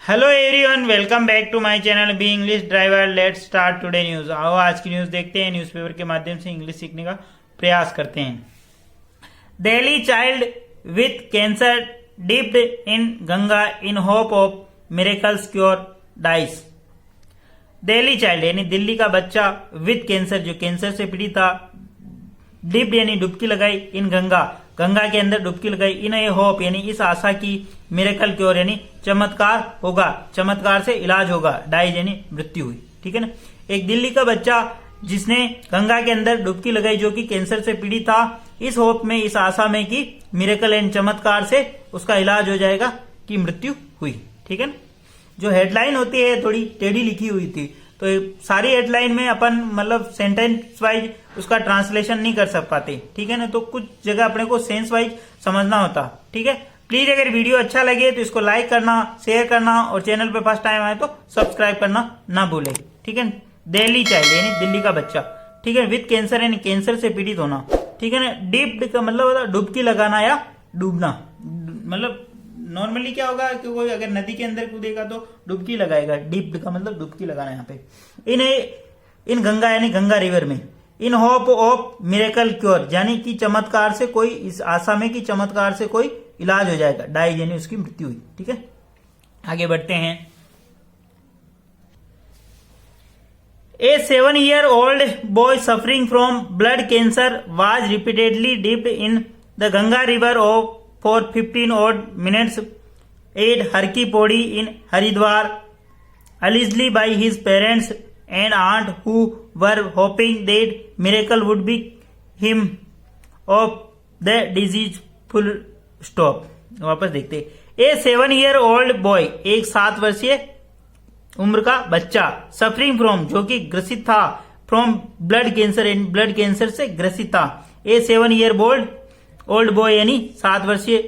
Hello everyone, welcome back to my channel B English driver. Let's start today news. आओ आज की news देखते हैं। न्यूज़पेपर के माध्यम से इंग्लिश सीखने का प्रयास करते हैं। Delhi child with cancer dipped in Ganga in hope of miracles cure dice. Delhi child यानी दिल्ली का बच्चा विथ कैंसर, जो कैंसर से पीड़ित था, डिप्ड यानी डुबकी लगाई, इन गंगा, गंगा के अंदर डुबकी लगाई, इन ए होप यानी इस आशा की, मिरेकल क्योर यानी चमत्कार होगा, चमत्कार से इलाज होगा, डाइज यानी मृत्यु हुई। ठीक है ना। एक दिल्ली का बच्चा जिसने गंगा के अंदर डुबकी लगाई, जो कि कैंसर से पीड़ित था, इस होप में, इस आशा में कि मिरेकल एंड चमत्कार से उसका इलाज हो जाएगा, की मृत्यु हुई। ठीक है ना। जो हेडलाइन होती है थोड़ी टेढ़ी लिखी हुई थी, तो सारी हेडलाइन में अपन मतलब सेंटेंस वाइज उसका ट्रांसलेशन नहीं कर सक पाते। ठीक है ना। तो कुछ जगह अपने को सेंस वाइज समझना होता। ठीक है। प्लीज अगर वीडियो अच्छा लगे तो इसको लाइक करना, शेयर करना और चैनल पे फर्स्ट टाइम आए तो सब्सक्राइब करना ना भूले। ठीक है। दिल्ली चाइल्ड यानी दिल्ली का बच्चा। ठीक है। विथ कैंसर यानी कैंसर से पीड़ित होना। ठीक है ना। डिप्ड का मतलब होता है डुबकी लगाना या डूबना। मतलब नॉर्मली क्या होगा कि कोई अगर नदी के अंदर कूदेगा तो डुबकी लगाएगा। डिप्ड का मतलब डुबकी लगाना। यहाँ पे इन गंगा यानी गंगा रिवर में, in hope of miracle cure यानी कि चमत्कार से कोई, इस आशा में कि चमत्कार से कोई इलाज हो जाएगा, डाई यानी उसकी मृत्यु हुई। ठीक है। आगे बढ़ते हैं। ए 7-year-old boy suffering from blood cancer was repeatedly dipped in the Ganga river for 15 odd minutes at Harki Podi in Haridwar, allegedly by his parents and aunt, who were hoping that miracle would be him of the disease. Full stop। वापस देखते। ए 7-year-old boy, एक 7 वर्षीय उम्र का बच्चा, suffering from जो कि ग्रसित था, from blood cancer, blood cancer से ग्रसित था। ए 7-year-old बॉय यानी 7 वर्षीय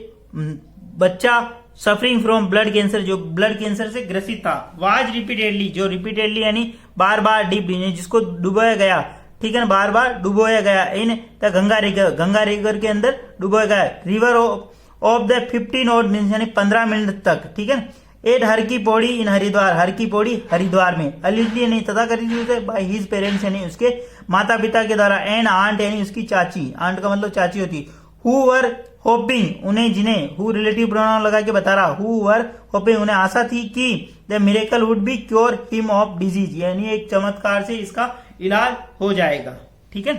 बच्चा, सफरिंग फ्रॉम ब्लड कैंसर जो ब्लड कैंसर से ग्रसित था। वाज रिपीटेडली, जो रिपीटेडली यानी बार बार, डिप जिसको डुबोया गया। ठीक है ना। बार बार डुबोया गया इन the Ganga river, Ganga river के अंदर डुबोया गया। River of the 15 odd minutes यानी 15 मिनट तक। ठीक है। एट हरकी पौड़ी इन हरिद्वार, हरकी पौड़ी हरिद्वार में, अलिजली नहीं तथा करी बाय हिज पेरेंट्स यानी उसके माता पिता के द्वारा, एंड आंट यानी उसकी चाची, आंट का मतलब चाची होती, हु वर होपिंग उन्हें, जिन्हें, हु रिलेटिव प्रोनाउन लगा के बता रहा, हु वर होपिंग उन्हें आशा थी कि the miracle would be cure him of disease यानी एक चमत्कार से इसका इलाज हो जाएगा। ठीक है।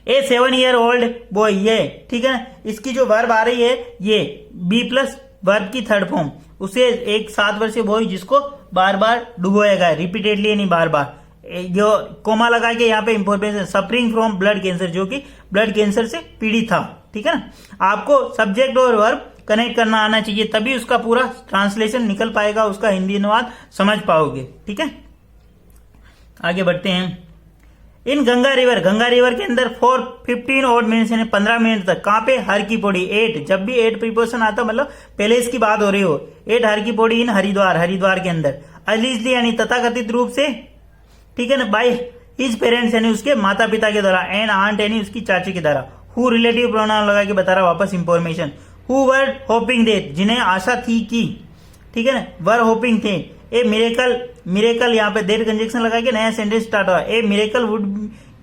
ए 7-year-old बॉय, ये ठीक है ना। इसकी जो वर्ब आ रही है ये बी प्लस वर्ब की थर्ड फॉर्म, उसे एक 7 वर्षीय बॉय जिसको बार बार डुबोया गया, रिपीटेडली यानी बार बार, जो कोमा लगा के यहाँ पे information, suffering from blood cancer जो कि ब्लड कैंसर से पीड़ित था। ठीक है ना। आपको सब्जेक्ट और वर्ब कनेक्ट करना आना चाहिए, तभी उसका पूरा ट्रांसलेशन निकल पाएगा, उसका हिंदी अनुवाद समझ पाओगे। ठीक है। आगे बढ़ते हैं। इन गंगा रिवर के अंदर फॉर 15 odd minutes यानी 15 मिनट तक, कहां पे, हर की पौड़ी, 8, जब भी 8 प्रीपोजिशन आता मतलब पहले इसकी बात हो रही हो, 8 हर की पौड़ी इन हरिद्वार, हरिद्वार के अंदर, अलिजली यानी तथाकथित रूप से, ठीक है ना, बाय हिज पेरेंट्स यानी उसके माता पिता के द्वारा, एंड आंट यानी उसकी चाची के द्वारा, हु रिलेटिव प्रोनाउन लगा के बता रहा वापस information, who were hoping that जिन्हें आशा थी कि, ठीक है ना, वर होपिंग थे, ए मिरेकल यहाँ पे देर कंजक्शन लगा के नया सेंटेंस स्टार्ट हुआ, a miracle would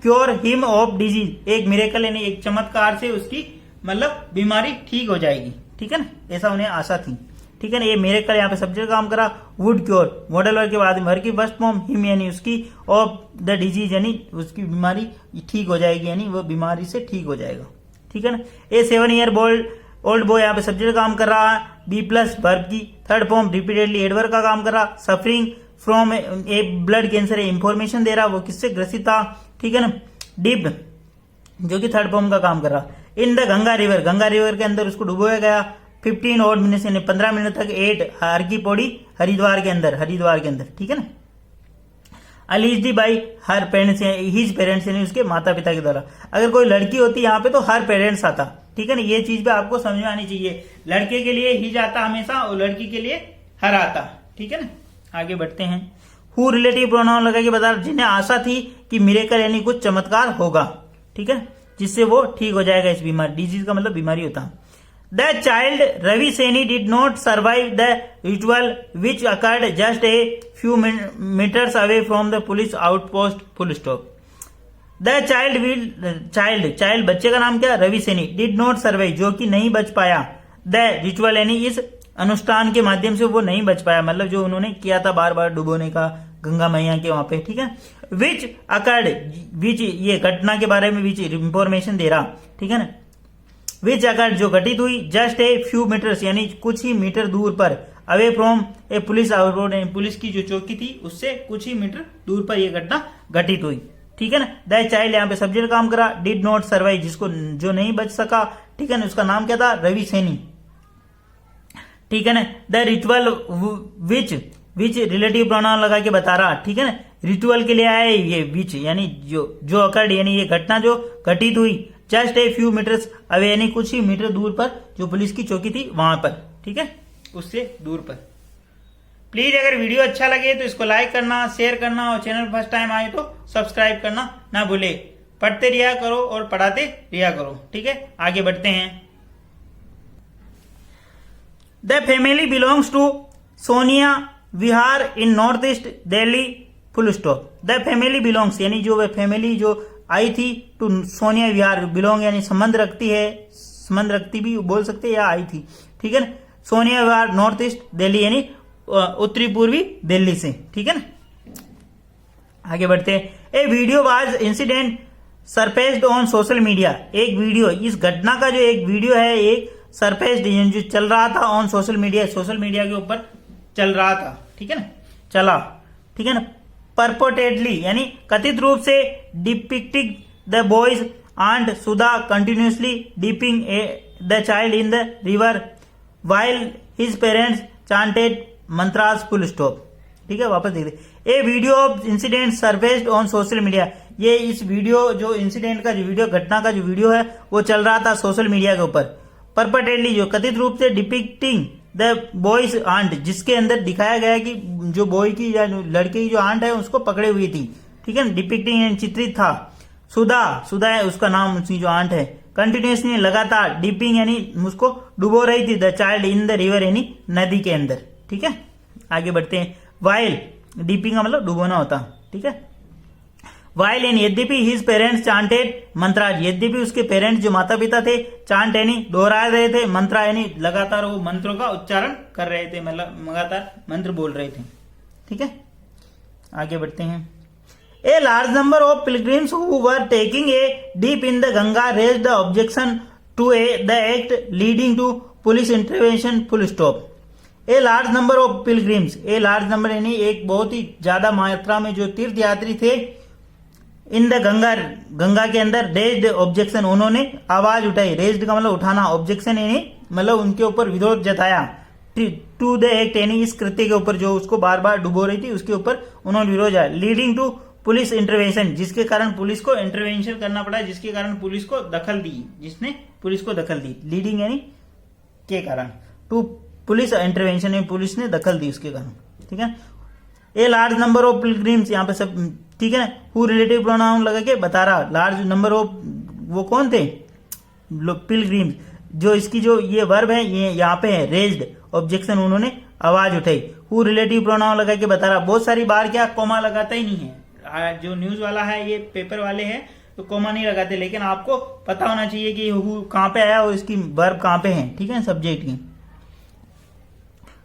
cure him of disease, एक मिरेकल यानी एक चमत्कार से उसकी मतलब बीमारी ठीक हो जाएगी। ठीक है ना। ऐसा उन्हें आशा थी। ठीक है ना। ये मिरेकल यहाँ पे सब्जेक्ट काम करा, वुड क्योर मॉडल वर्ग के बाद में, की फर्स्ट फॉर्म हिम यानी उसकी, ऑफ द डिजीज यानी उसकी बीमारी ठीक हो जाएगी, यानी वो बीमारी से ठीक हो जाएगा। ठीक है ना। ए 7-year-old बॉय यहाँ पे सब्जेक्ट काम कर रहा है, बी प्लस वर्ब की थर्ड फॉर्म, रिपीटेडली एडवर्ब का काम कर रहा, suffering from a blood cancer information दे रहा, वो किससे ग्रसित था। ठीक है ना। डिप जो कि थर्ड फॉर्म का काम कर रहा, इन द गंगा रिवर के अंदर उसको डुबोया गया, 15 odd minutes यानी 15 मिनट तक, 8 हर की पौड़ी हरिद्वार के अंदर। ठीक है ना। Allegedly by her parents, his parents यानी उसके माता पिता के द्वारा। अगर कोई लड़की होती यहाँ पे तो हर पेरेंट्स आता। ठीक है ना। ये चीज भी आपको समझ में आनी चाहिए, लड़के के लिए हिज आता हमेशा और लड़की के लिए हर आता। ठीक है ना। आगे बढ़ते हैं। हु रिलेटिव प्रोनाउन लगा के बता, जिन्हें आशा थी कि मिरेकल यानी कुछ चमत्कार होगा। ठीक है। जिससे वो ठीक हो जाएगा इस बीमारी, डिजीज का मतलब बीमारी होता। The child Ravi Saini did not survive the ritual which occurred just a few metres away from the police outpost, full stop. The child बच्चे का नाम क्या, Ravi Saini, did not survive जो कि नहीं बच पाया, द रिचुअल यानी इस अनुष्ठान के माध्यम से वो नहीं बच पाया, मतलब जो उन्होंने किया था बार बार डुबोने का गंगा मैया के वहां पे, ठीक है। विच अकर्ड, विच ये घटना के बारे में विच इंफॉर्मेशन दे रहा, ठीक है ना। विच अकर्ड जो घटित हुई, जस्ट ए फ्यू मीटर्स यानी कुछ ही मीटर दूर पर, away from A police outpost police की जो चौकी थी उससे कुछ ही मीटर दूर पर यह घटना घटित हुई, ठीक है ना। द चाइल्ड यहाँ पे सब्जेक्ट काम करा, डिड नॉट सर्वाइव जिसको जो नहीं बच सका, ठीक है ना, उसका नाम क्या था, रवि सैनी, ठीक है ना। The ritual which relative pronoun लगा के बता रहा, ठीक है ना। रिचुअल के लिए आया ये विच यानी जो अकर्ड यानी ये घटना जो घटित हुई, just a few metres away यानी कुछ ही मीटर दूर पर जो पुलिस की चौकी थी वहां पर, ठीक है, उससे दूर पर। प्लीज अगर वीडियो अच्छा लगे तो इसको लाइक करना, शेयर करना और चैनल फर्स्ट टाइम आए तो सब्सक्राइब करना ना भूले। पढ़ते रिया करो और पढ़ाते रिया करो, ठीक है। आगे बढ़ते हैं। The family belongs to Sonia Vihar in north east Delhi, full stop. The family belongs यानी जो वह फैमिली जो आई थी टू सोनिया विहार, बिलोंग यानी संबंध रखती है, संबंध रखती भी बोल सकते या आई थी, ठीक है ना। सोनिया विहार नॉर्थ ईस्ट दिल्ली यानी उत्तरी पूर्वी दिल्ली से, ठीक है ना। आगे बढ़ते हैं। A video was incident surfaced on social media, एक वीडियो इस घटना का जो एक वीडियो है एक सरफेस्ड जो चल रहा था on social media, social media के ऊपर चल रहा था, ठीक है ना, चला, ठीक है ना। परपोटेडली यानी कथित रूप से depicting the boys and Sudha continuously dipping the child in the river while his parents chanted mantras, full stop, ठीक है। वापस देखते। A video of incident surfaced on social media, ये इस वीडियो जो इंसिडेंट का जो वीडियो घटना का जो वीडियो है वो चल रहा था सोशल मीडिया के ऊपर। परपोटेडली जो कथित रूप से डिपिक्टिंग द बॉयज आंट, जिसके अंदर दिखाया गया कि जो बॉय की या लड़के की जो आंट है उसको पकड़े हुई थी, ठीक है। डिपिक्टिंग चित्रित था। सुधा है उसका नाम, उसकी जो आंट है। कंटिन्यूसली लगातार, डिपिंग यानी उसको डुबो रही थी, the child in the river यानी नदी के अंदर, ठीक है। आगे बढ़ते हैं। वाइल, डिपिंग का मतलब डुबोना होता, ठीक है। वाइल इन यद्यपि हिज पेरेंट्स चांटेड मंत्राज, यद्यपि उसके पेरेंट्स जो माता पिता थे चांट यानी दोहरा रहे थे, मंत्रा यानी लगातार वो मंत्रों का उच्चारण कर रहे थे, मतलब लगातार मंत्र बोल रहे थे, ठीक है। आगे बढ़ते हैं। A large number of pilgrims who were taking a dip in the Ganga raised the objection to the act leading to police intervention, full stop. A large number of pilgrims, a large number यानी एक बहुत ही ज्यादा मात्रा में जो तीर्थ यात्री थे इन द गंगा के अंदर, रेज्ड ऑब्जेक्शन उन्होंने आवाज उठाई, रेज्ड का मतलब उठाना, ऑब्जेक्शन यानी मतलब उनके ऊपर विरोध जताया, टू द एक्ट यानी इस कृत्य के ऊपर जो उसको बार बार डुबो रही थी उसके ऊपर उन्होंने विरोध जताया। लीडिंग टू पुलिस इंटरवेंशन, जिसके कारण पुलिस को इंटरवेंशन करना पड़ा, जिसके कारण पुलिस को दखल दी, जिसने पुलिस को दखल दी, लीडिंग यानी के कारण, टू पुलिस इंटरवेंशन में पुलिस ने दखल दी उसके कारण, ठीक है। ए लार्ज नंबर ऑफ पिलग्रिम्स, यहाँ पे सब ठीक है ना, हु रिलेटिव प्रोनाउन लगा के बता रहा, लार्ज नंबर ऑफ वो कौन थे, पिलग्रिम्स, जो इसकी जो ये वर्ब है ये यहाँ पे है रेज्ड, ऑब्जेक्शन उन्होंने आवाज उठाई। हु रिलेटिव प्रोनाउन लगा के बता रहा, बहुत सारी बार क्या कोमा लगाता ही नहीं है, जो न्यूज वाला है ये पेपर वाले हैं तो कोमा नहीं लगाते, लेकिन आपको पता होना चाहिए कि हु कहाँ पे आया और इसकी वर्ब कहाँ पे है, ठीक है, सब्जेक्ट की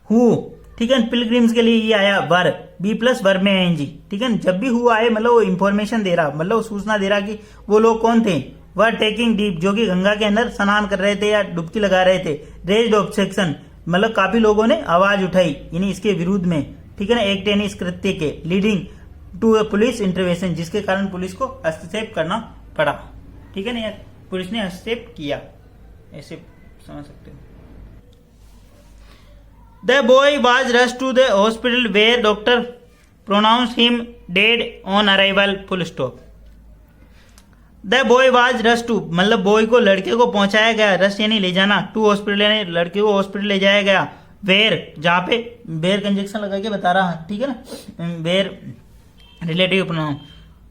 हु, ठीक है। पिलग्रिम्स के लिए ये आया वर्ब, बी प्लस वर्ब में एनजी, ठीक है। जब भी हु आए मतलब वो इंफॉर्मेशन दे रहा, मतलब वो सूचना दे रहा कि वो लोग कौन थे, वह टेकिंग डीप जो कि गंगा के अंदर स्नान कर रहे थे या डुबकी लगा रहे थे। रेज्ड ऑब्जेक्शन मतलब काफी लोगों ने आवाज उठाई यानी इसके विरुद्ध में, ठीक है ना, एक्ट यानी इस कृत्य के। Leading to a police intervention, जिसके कारण पुलिस को हस्तक्षेप करना पड़ा, ठीक है ना, यार पुलिस ने हस्तक्षेप किया, ऐसे समझ सकते हो। The boy was rushed to the hospital where doctor pronounced him dead on arrival, full stop. The boy was rushed to मतलब boy को लड़के को पहुंचाया गया, रश यानी ले जाना, टू हॉस्पिटल यानी लड़के को हॉस्पिटल ले जाया गया, वेयर जहाँ पे वेयर कंजक्शन लगा के बता रहा, ठीक है ना, where relative pronoun,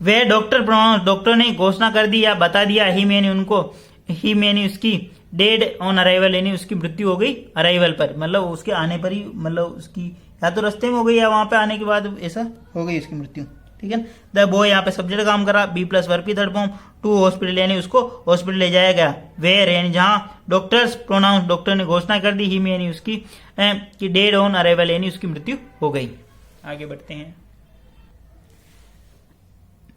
where doctor pronounce, doctor ने घोषणा कर दी या बता दिया, हिम यानी उनको, हिम यानी उसकी, डेड ऑन अराइवल, यानी उसकी मृत्यु हो गई अराइवल पर, मतलब उसके आने पर ही, मतलब उसकी या तो रास्ते में हो गई या वहां पे आने के बाद ऐसा हो गई उसकी मृत्यु। ठीक है। द बॉय यहाँ पे सब्जेक्ट काम करा, बी प्लस वर्ब की थर्ड फॉर्म, टू हॉस्पिटल यानी उसको हॉस्पिटल ले जाया गया, वेयर यानी जहां, डॉक्टर्स प्रोनाउंस डॉक्टर ने घोषणा कर दी, हिम यानी उसकी, कि डेड ऑन अराइवल यानी उसकी मृत्यु हो गई। आगे बढ़ते हैं।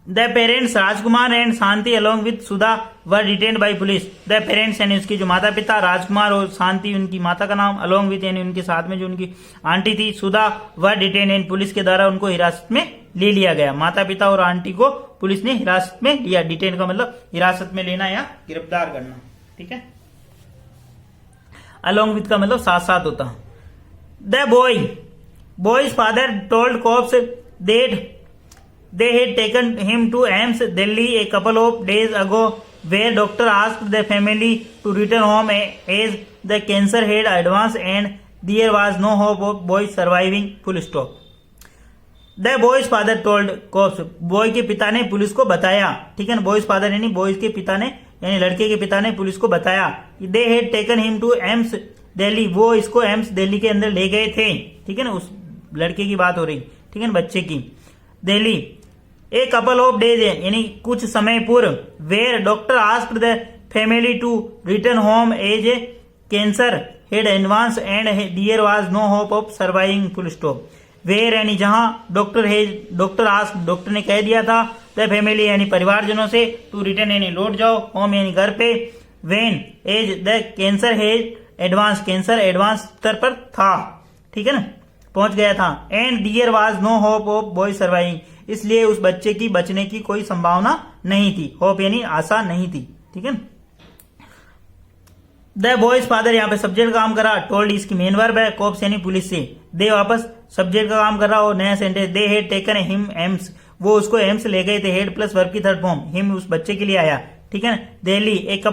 The parents Rajkumar and Shanti along with Sudha were detained by police. The parents यानी उसके जो माता पिता, राजकुमार और शांति उनकी माता का नाम, अलोंग विद यानी उनके साथ में जो उनकी आंटी थी, सुधा वर डिटेन यानी पुलिस के द्वारा उनको हिरासत में ले लिया गया। माता पिता और आंटी को पुलिस ने हिरासत में लिया। डिटेन का मतलब हिरासत में लेना या गिरफ्तार करना। ठीक है। अलोंग विद का मतलब साथ साथ होता। The boy's father told cops that they had taken him to AIIMS Delhi a couple of days ago, where doctor asked the family to return home as the cancer had advanced and there was no hope of boy surviving. Full stop. The boy's father told cops. Boy के पिता ने police को बताया। ठीक है ना। Boys father यानी boys के पिता ने, यानी लड़के के पिता ने पुलिस को बताया कि they had taken him to AIIMS Delhi, वो इसको एम्स दिल्ली के अंदर ले गए थे। ठीक है ना। उस लड़के की बात हो रही। ठीक है ना, बच्चे की। Delhi a couple of days यानी कुछ समय पूर्व, where doctor asked the family to return home as a cancer had advance and there was no hope of surviving. Full stop. Where यानी जहां, डॉक्टर आस्क डॉक्टर ने कह दिया था, द फैमिली यानी परिवारजनों से, टू रिटर्न यानी लौट जाओ, होम यानी घर पे, when as the cancer had advance, cancer advance स्तर पर था। ठीक है ना, पहुंच गया था। And there was no hope of boy surviving, इसलिए उस बच्चे की बचने की कोई संभावना नहीं थी। होप यानी आशा नहीं थी। ठीक है। द बॉयज फादर यहाँ पे सब्जेक्ट काम करा, टोल्ड इसकी मेन वर्ब है, कोप्स यानी पुलिस से, दे वापस सब्जेक्ट का काम कर रहा और नया sentence, they had taken him AIIMS, वो उसको एम्स ले गए थे, हेड प्लस वर्ब की थर्ड फॉर्म, हिम उस बच्चे के लिए आया। ठीक है ना। दिल्ली एक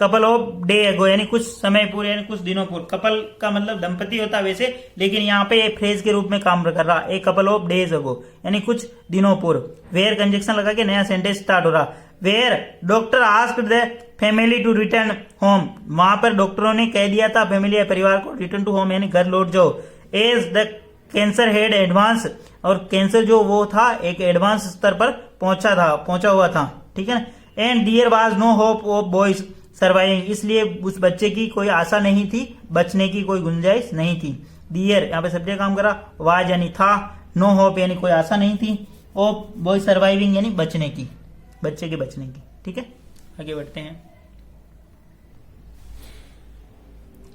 कपल ऑफ डे अगो यानी कुछ समय पूर्व, यानी कुछ दिनों पूर्व। कपल का मतलब दंपति होता है वैसे, लेकिन यहाँ पे एक फ्रेज के रूप में काम कर रहा, एक कपल ऑफ डेज अगो यानी कुछ दिनों पूर्व। वेयर कंजक्शन लगा के नया सेंटेंस स्टार्ट हो रहा। Where doctor asked the family to return home, वहां पर डॉक्टरों ने कह दिया था फैमिली या परिवार को, रिटर्न टू होम यानी घर लौट जाओ। As the cancer had advance, और कैंसर जो वो था एक एडवांस स्तर पर पहुंचा हुआ था। ठीक है। And there was no hope of boy's surviving, इसलिए उस बच्चे की कोई आशा नहीं थी, बचने की कोई गुंजाइश नहीं थी। डियर यहाँ पे सब्जेक्ट काम करा, वाज यानी था, नो होप यानी कोई आशा नहीं थी, ऑफ बॉय सर्वाइविंग यानी बचने की, बच्चे के बचने की। ठीक है। आगे बढ़ते हैं।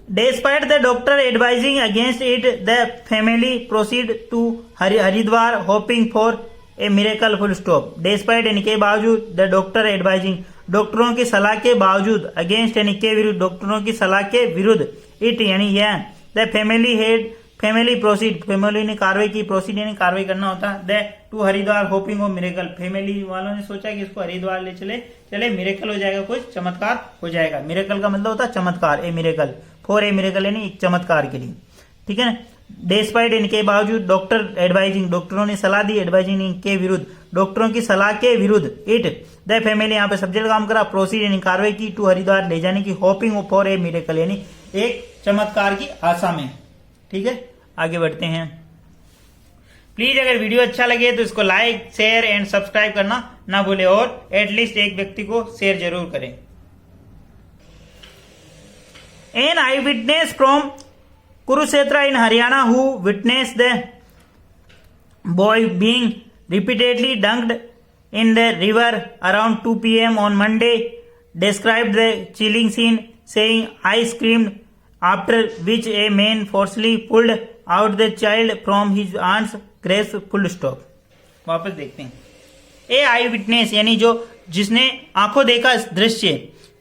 Despite the doctor advising against it, the family proceed to Haridwar hoping for a miracle. Full stop. Despite यानी के बावजूद, the doctor advising डॉक्टरों की सलाह के बावजूद, अगेंस्ट यानी के विरुद्ध, डॉक्टरों की सलाह के विरुद्ध, इट यानी यह, द फैमिली प्रोसीड, फैमिली ने कार्रवाई की, प्रोसीड यानी कार्रवाई करना होता है, the two Haridwar hopping of miracle, family वालों ने सोचा कि इसको हरिद्वार ले चले मिरेकल हो जाएगा, कुछ चमत्कार हो जाएगा। मिरेकल का मतलब होता है चमत्कार, ए मिरेकल, फॉर ए मिरेकल यानी चमत्कार के लिए। ठीक है ना। डिस्पाइट इनके बावजूद, डॉक्टर एडवाइजिंग डॉक्टरों ने सलाह दी, एडवाइजिंग के विरुद्ध, डॉक्टरों की सलाह के विरुद्ध, इट द फैमिली यहाँ पे सब्जेक्ट काम करा, प्रोसीड यानी कार्रवाई की, टू हरिद्वार ले जाने की, होपिंग फॉर ए मिरेकल यानी एक चमत्कार की आशा में। ठीक है। आगे बढ़ते हैं। प्लीज अगर वीडियो अच्छा लगे तो इसको लाइक, शेयर एंड सब्सक्राइब करना ना भूले, और एटलीस्ट एक व्यक्ति को शेयर जरूर करें। An eye witness from Kurukshetra in Haryana who witnessed the boy being repeatedly dunked in the river around 2 p.m. on Monday described the chilling scene, saying, "I screamed, after which a man forcefully pulled out the child from his aunt's grave." Full stop. वापस देखते हैं। ए आई witness यानी जो जिसने आंखों देखा दृश्य,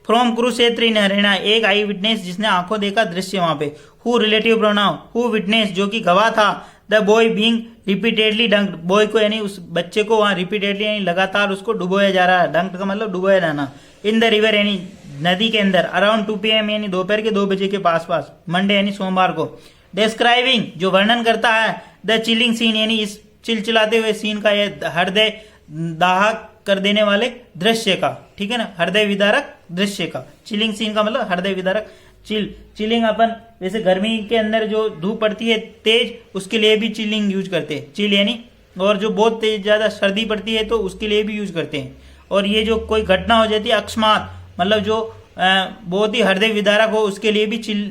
from Kurukshetra इन हरियाणा, एक आई विटनेस जिसने आंखों देखा दृश्य वहां पे, who relative pronoun, who witness जो कि गवाह था, the boy being repeatedly dunked, boy को यानी उस बच्चे को वहां रिपीटेडली यानी लगातार उसको डुबोया जा रहा है, डंक्ड का मतलब डुबोया जाना, इन द रिवर यानी नदी के अंदर, अराउंड 2 PM यानी दोपहर के 2 बजे के पास, मंडे यानी सोमवार को, डिस्क्राइबिंग जो वर्णन करता है, द चिलिंग सीन यानी इस चिलचिलाते हुए सीन का, यह हृदय दाहक कर देने वाले दृश्य का, ठीक है ना, हृदय विदारक दृश्य का। चिलिंग सीन का मतलब हृदय विदारक। चिलिंग अपन वैसे गर्मी के अंदर जो धूप पड़ती है तेज, उसके लिए भी चिलिंग यूज करते हैं, चिल यानी, और जो बहुत तेज ज्यादा सर्दी पड़ती है तो उसके लिए भी यूज करते हैं। और ये जो कोई घटना हो जाती है अकस्मात, मतलब जो बहुत ही हृदय विदारक हो, उसके लिए भी चिल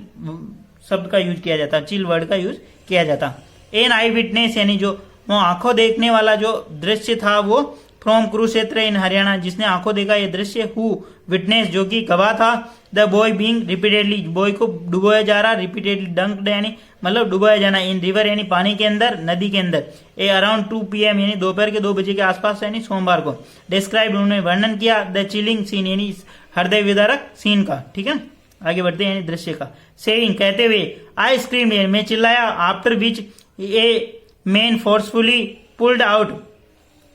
शब्द का यूज किया जाता, चिल वर्ड का यूज किया जाता। एन आई विटनेस यानी जो वो आंखों देखने वाला जो दृश्य था वो फ्रॉम कुरुक्षेत्र इन हरियाणा, जिसने आंखों देखा ये दृश्य, हु विटनेस जो कि गवाह था, the boy being repeatedly, boy को डुबोया जा रहा, रिपीटेडली डंक्ड यानी मतलब डुबोया जाना, इन रिवर यानी पानी के अंदर, नदी के अंदर, ए अराउंड 2 PM यानी दोपहर के 2 बजे के आसपास यानी सोमवार को। डिस्क्राइब उन्होंने वर्णन किया, द चिलिंग सीन यानी हृदय विदारक सीन का, ठीक है। आगे बढ़ते हैं दृश्य का। सेइंग कहते हुए, आई स्क्रीम मैं चिल्लाया, after which a man forcefully pulled out,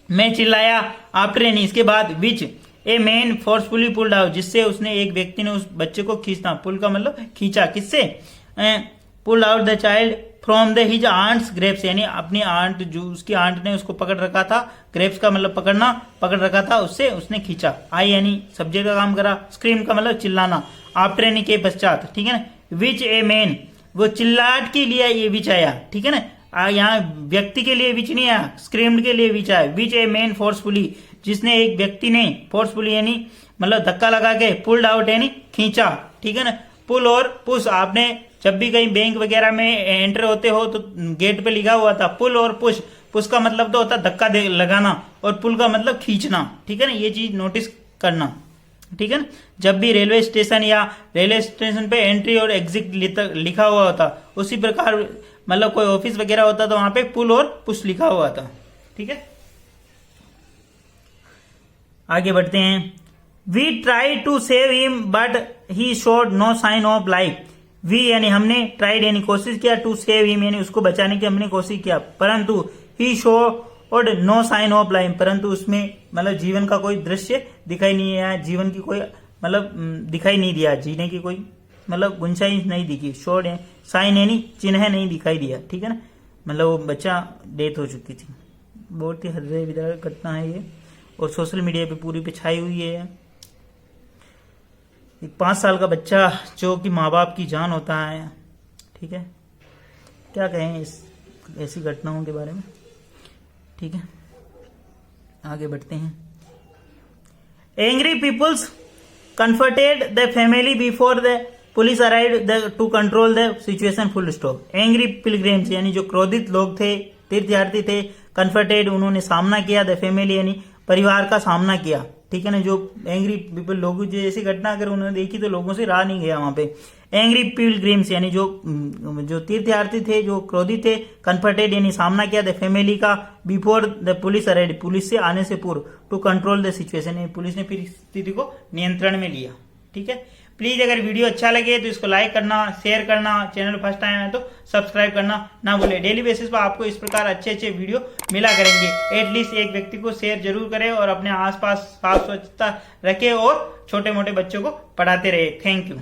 मैं चिल्लाया, आफ्टर यानी इसके बाद, which a man forcefully pulled out, जिससे उसने एक व्यक्ति ने उस बच्चे को खींचना, पुल का मतलब खींचा, किससे, pulled out the child from the his aunt's grips यानी अपनी आंट, जो उसकी आंट ने उसको पकड़ रखा था, ग्रेप्स का मतलब पकड़ना, पकड़ रखा था, उससे उसने खींचा। आई यानी सब्जेक्ट का काम करा, स्क्रीम का मतलब चिल्लाना, आफ्टर यानी के पश्चात, ठीक है ना। विच ए मैन, वो चिल्लाहट के लिए ये विच आया, ठीक है ना, यहाँ व्यक्ति के लिए विच नहीं आया, स्क्रीम्ड के लिए विच आया। विच ए मैन फोर्सफुली, जिसने एक व्यक्ति ने, फोर्सफुली यानी मतलब धक्का लगा के, पुल्ड आउट यानी खींचा, ठीक है ना। पुल और पुश, आपने जब भी कहीं बैंक वगैरह में एंटर होते हो तो गेट पे लिखा हुआ था पुल और पुश, पुश का मतलब तो होता धक्का लगाना और पुल का मतलब खींचना, ठीक है ना, ये चीज नोटिस करना, ठीक है ना। जब भी रेलवे स्टेशन या रेलवे स्टेशन पे एंट्री और एग्जिट लिखा हुआ होता, उसी प्रकार मतलब कोई ऑफिस वगैरह होता तो वहां पे पुल और पुश लिखा हुआ था, ठीक है। आगे बढ़ते हैं। We try to save him but he showed no sign of life, we यानी हमने, ट्राइड यानी कोशिश किया, टू सेव हिम यानी उसको बचाने की हमने कोशिश किया, परंतु he showed no sign of life, परंतु उसमें मतलब जीवन का कोई दृश्य दिखाई नहीं आया, जीवन की कोई मतलब दिखाई नहीं दिया, जीने की कोई मतलब गुंजाइश नहीं दिखी। शोड है, साइन यानी चिन्ह नहीं दिखाई दिया, ठीक है ना, मतलब वो बच्चा डेथ हो चुकी थी। बहुत ही हृदय विदारक घटना है ये, और सोशल मीडिया पे पूरी पे छाई हुई है। एक 5 साल का बच्चा जो कि माँ बाप की जान होता है, ठीक है, क्या कहें इस ऐसी घटनाओं के बारे में, ठीक है। आगे बढ़ते हैं। Angry peoples comforted the family before the police arrived to control the situation, full stop. Angry pilgrims यानी जो क्रोधित लोग थे, तीर्थयार्थी थे, कन्फर्टेड उन्होंने सामना किया, द फैमिली यानी परिवार का सामना किया, ठीक है ना। जो एंग्री पीपल, लोगों जो ऐसी घटना अगर उन्होंने देखी तो लोगों से रहा नहीं गया वहां पे। एंग्री पिलग्रिम्स यानी जो तीर्थयार्थी थे, जो क्रोधित थे, कन्फर्टेड यानी सामना किया, द फैमिली का, before the police arrived, police से आने से पूर्व, to control the situation, police ने फिर स्थिति को नियंत्रण में लिया, ठीक है। प्लीज अगर वीडियो अच्छा लगे तो इसको लाइक करना, शेयर करना, चैनल फर्स्ट टाइम है तो सब्सक्राइब करना ना भूले। डेली बेसिस पर आपको इस प्रकार अच्छे अच्छे वीडियो मिला करेंगे। एटलीस्ट एक व्यक्ति को शेयर जरूर करें और अपने आसपास साफ स्वच्छता रखें और छोटे मोटे बच्चों को पढ़ाते रहे। Thank you.